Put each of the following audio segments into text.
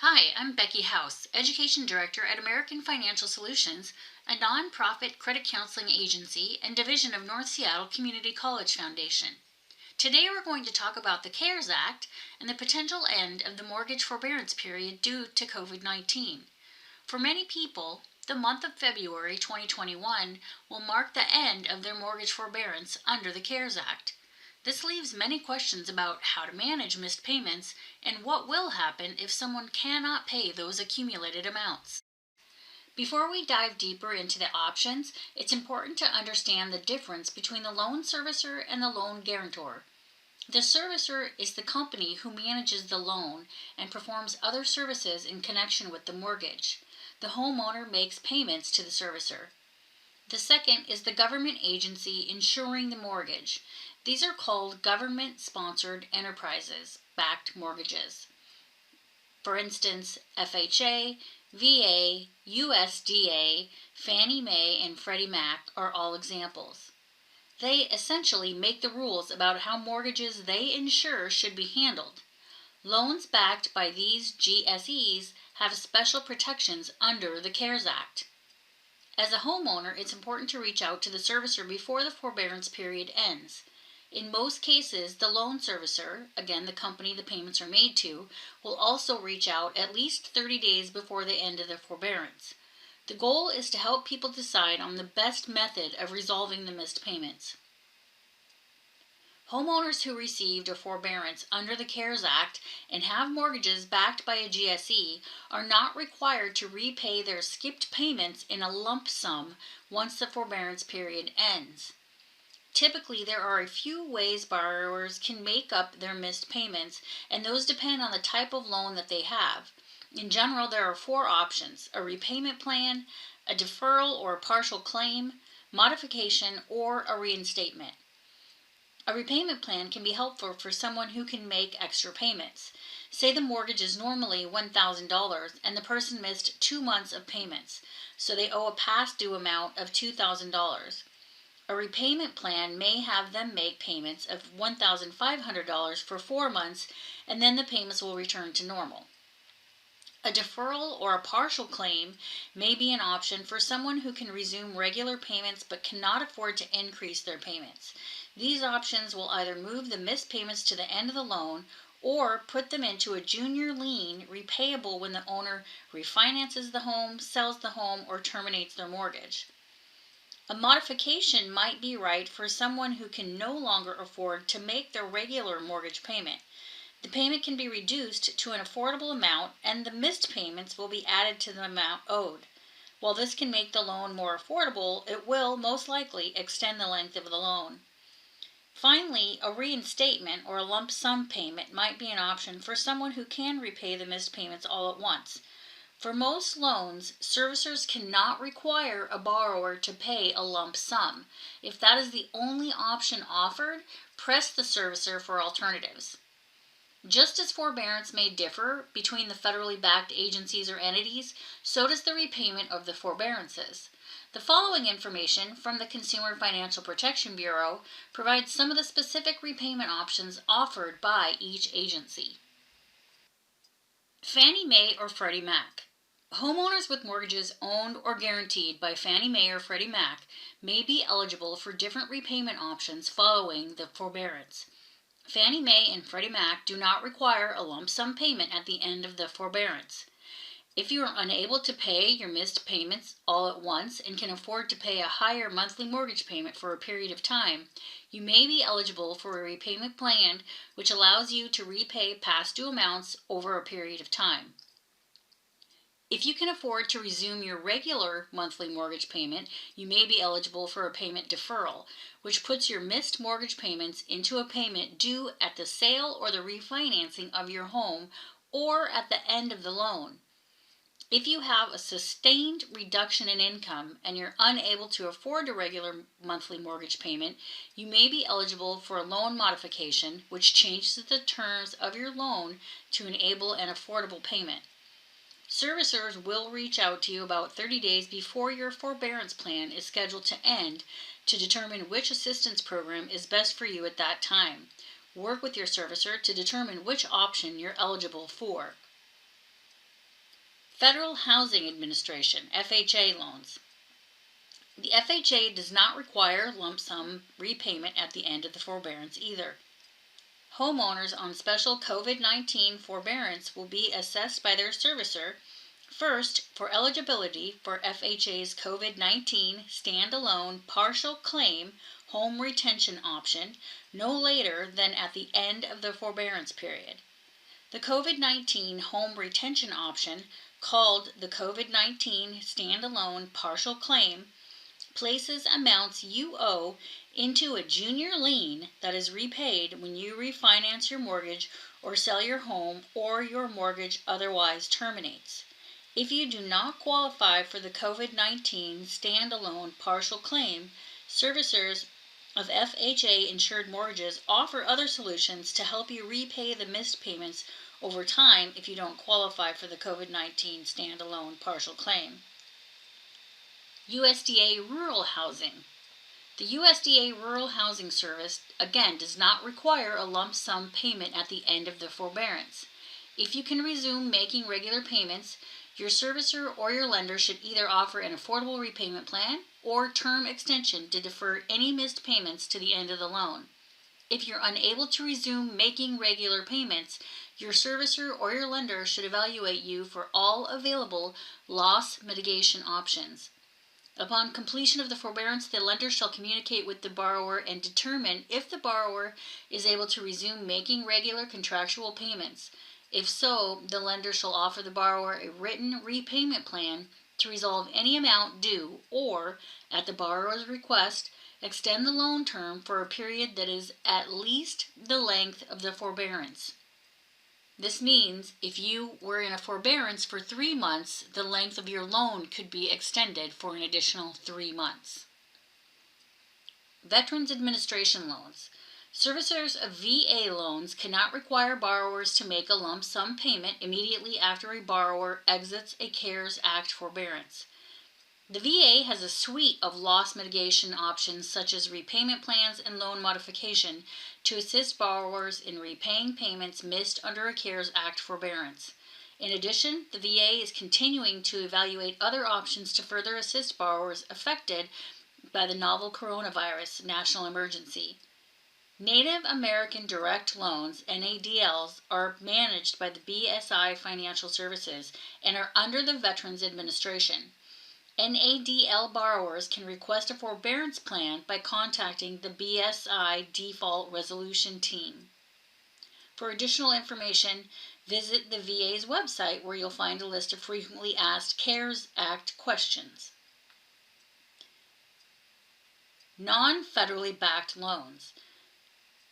Hi, I'm Becky House, Education Director at American Financial Solutions, a nonprofit credit counseling agency and division of North Seattle Community College Foundation. Today we're going to talk about the CARES Act and the potential end of the mortgage forbearance period due to COVID-19. For many people, the month of February 2021 will mark the end of their mortgage forbearance under the CARES Act. This leaves many questions about how to manage missed payments and what will happen if someone cannot pay those accumulated amounts. Before we dive deeper into the options, it's important to understand the difference between the loan servicer and the loan guarantor. The servicer is the company who manages the loan and performs other services in connection with the mortgage. The homeowner makes payments to the servicer. The second is the government agency insuring the mortgage. These are called government-sponsored enterprises-backed mortgages. For instance, FHA, VA, USDA, Fannie Mae, and Freddie Mac are all examples. They essentially make the rules about how mortgages they insure should be handled. Loans backed by these GSEs have special protections under the CARES Act. As a homeowner, it's important to reach out to the servicer before the forbearance period ends. In most cases, the loan servicer, again the company the payments are made to, will also reach out at least 30 days before the end of the forbearance. The goal is to help people decide on the best method of resolving the missed payments. Homeowners who received a forbearance under the CARES Act and have mortgages backed by a GSE are not required to repay their skipped payments in a lump sum once the forbearance period ends. Typically, there are a few ways borrowers can make up their missed payments, and those depend on the type of loan that they have. In general, there are 4 options: a repayment plan, a deferral or a partial claim, modification, or a reinstatement. A repayment plan can be helpful for someone who can make extra payments. Say the mortgage is normally $1,000 and the person missed 2 months of payments, so they owe a past due amount of $2,000. A repayment plan may have them make payments of $1,500 for 4 months, and then the payments will return to normal. A deferral or a partial claim may be an option for someone who can resume regular payments but cannot afford to increase their payments. These options will either move the missed payments to the end of the loan or put them into a junior lien repayable when the owner refinances the home, sells the home, or terminates their mortgage. A modification might be right for someone who can no longer afford to make their regular mortgage payment. The payment can be reduced to an affordable amount, and the missed payments will be added to the amount owed. While this can make the loan more affordable, it will most likely extend the length of the loan. Finally, a reinstatement or a lump sum payment might be an option for someone who can repay the missed payments all at once. For most loans, servicers cannot require a borrower to pay a lump sum. If that is the only option offered, press the servicer for alternatives. Just as forbearance may differ between the federally backed agencies or entities, so does the repayment of the forbearances. The following information from the Consumer Financial Protection Bureau provides some of the specific repayment options offered by each agency. Fannie Mae or Freddie Mac. Homeowners with mortgages owned or guaranteed by Fannie Mae or Freddie Mac may be eligible for different repayment options following the forbearance. Fannie Mae and Freddie Mac do not require a lump sum payment at the end of the forbearance. If you are unable to pay your missed payments all at once and can afford to pay a higher monthly mortgage payment for a period of time, you may be eligible for a repayment plan which allows you to repay past due amounts over a period of time. If you can afford to resume your regular monthly mortgage payment, you may be eligible for a payment deferral, which puts your missed mortgage payments into a payment due at the sale or the refinancing of your home or at the end of the loan. If you have a sustained reduction in income and you're unable to afford a regular monthly mortgage payment, you may be eligible for a loan modification, which changes the terms of your loan to enable an affordable payment. Servicers will reach out to you about 30 days before your forbearance plan is scheduled to end to determine which assistance program is best for you at that time. Work with your servicer to determine which option you're eligible for. Federal Housing Administration, FHA loans. The FHA does not require lump sum repayment at the end of the forbearance either. Homeowners on special COVID-19 forbearance will be assessed by their servicer first for eligibility for FHA's COVID-19 standalone partial claim home retention option no later than at the end of the forbearance period. The COVID-19 home retention option, called the COVID-19 standalone partial claim, places amounts you owe into a junior lien that is repaid when you refinance your mortgage or sell your home or your mortgage otherwise terminates. If you do not qualify for the COVID-19 standalone partial claim, servicers of FHA insured mortgages offer other solutions to help you repay the missed payments over time if you don't qualify for the COVID-19 standalone partial claim. USDA Rural Housing. The USDA Rural Housing Service, again, does not require a lump sum payment at the end of the forbearance. If you can resume making regular payments, your servicer or your lender should either offer an affordable repayment plan or term extension to defer any missed payments to the end of the loan. If you're unable to resume making regular payments, your servicer or your lender should evaluate you for all available loss mitigation options. Upon completion of the forbearance, the lender shall communicate with the borrower and determine if the borrower is able to resume making regular contractual payments. If so, the lender shall offer the borrower a written repayment plan to resolve any amount due or, at the borrower's request, extend the loan term for a period that is at least the length of the forbearance. This means if you were in a forbearance for 3 months, the length of your loan could be extended for an additional 3 months. Veterans Administration loans. Servicers of VA loans cannot require borrowers to make a lump sum payment immediately after a borrower exits a CARES Act forbearance. The VA has a suite of loss mitigation options such as repayment plans and loan modification to assist borrowers in repaying payments missed under a CARES Act forbearance. In addition, the VA is continuing to evaluate other options to further assist borrowers affected by the novel coronavirus national emergency. Native American Direct Loans, NADLs, are managed by the BSI Financial Services and are under the Veterans Administration. NADL borrowers can request a forbearance plan by contacting the BSI Default Resolution Team. For additional information, visit the VA's website where you'll find a list of frequently asked CARES Act questions. Non-federally backed loans.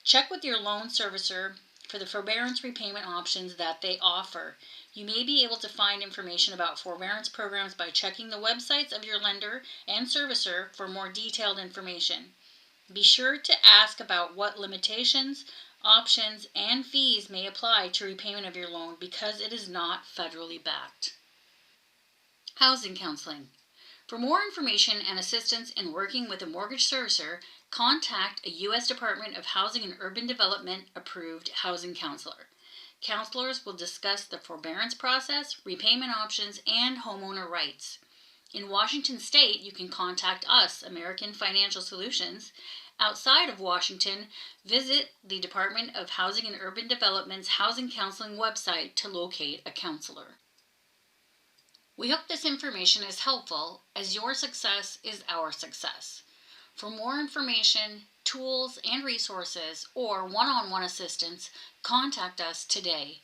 Check with your loan servicer for the forbearance repayment options that they offer. You may be able to find information about forbearance programs by checking the websites of your lender and servicer for more detailed information. Be sure to ask about what limitations, options, and fees may apply to repayment of your loan because it is not federally backed. Housing counseling. For more information and assistance in working with a mortgage servicer, contact a U.S. Department of Housing and Urban Development approved housing counselor. Counselors will discuss the forbearance process, repayment options, and homeowner rights. In Washington State, you can contact us, American Financial Solutions. Outside of Washington, visit the Department of Housing and Urban Development's housing counseling website to locate a counselor. We hope this information is helpful, as your success is our success. For more information, tools, and resources, or one-on-one assistance, contact us today.